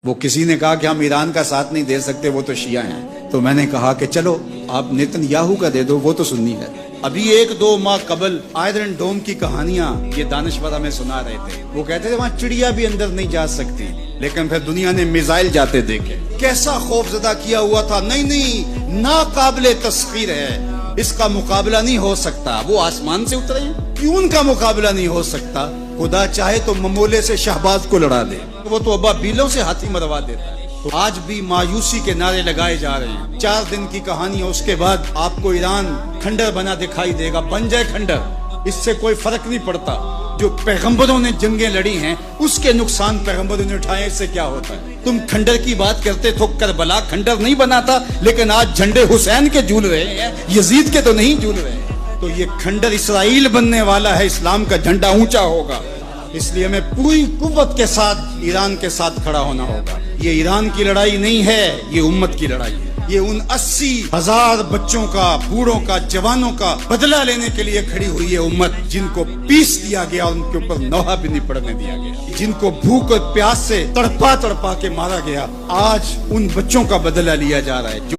वो किसी ने कहा कि हम ईरान का साथ नहीं दे सकते, वो तो शिया हैं। तो मैंने कहा कि चलो आप नेतन्याहू का दे दो, वो तो सुन्नी है। अभी 1-2 माह कबल आयरन डोम की कहानियां ये दानिशवर हमें सुना रहे थे। वो कहते थे वहाँ चिड़िया भी अंदर नहीं जा सकती, लेकिन फिर दुनिया ने मिसाइल जाते देखे, कैसा खौफजदा किया हुआ था। नहीं, नाकाबिले तस्खीर है, इसका मुकाबला नहीं हो सकता। वो आसमान से उतरे हैं, क्यों उनका मुकाबला नहीं हो सकता? खुदा चाहे तो ममोले से शहबाज को लड़ा दे, वो तो अब्बा बीलों से हाथी मरवा देता है। तो आज भी मायूसी के नारे लगाए जा रहे हैं। 4 दिन की कहानी है, उसके बाद आपको ईरान खंडर बना दिखाई देगा। बन जाए खंडर, इससे कोई फर्क नहीं पड़ता। जो पैगंबरों ने जंगें लड़ी हैं, उसके नुकसान पैगंबरों ने उठाए, इससे क्या होता है? तुम खंडर की बात करते तो करबला खंडर नहीं बना था, लेकिन आज झंडे हुसैन के झूल रहे हैं, यजीद के तो नहीं झूल रहे हैं। तो ये खंडर इसराइल बनने वाला है, इस्लाम का झंडा ऊंचा होगा। इसलिए हमें पूरी कुव्वत के साथ ईरान के साथ खड़ा होना होगा। ये ईरान की लड़ाई नहीं है, ये उम्मत की लड़ाई है। ये उन 80,000 बच्चों का, बूढ़ों का, जवानों का बदला लेने के लिए खड़ी हुई है उम्मत, जिनको पीस दिया गया, उनके ऊपर नौहा भी नहीं पड़ने दिया गया, जिनको भूख और प्यास से तड़पा तड़पा के मारा गया। आज उन बच्चों का बदला लिया जा रहा है।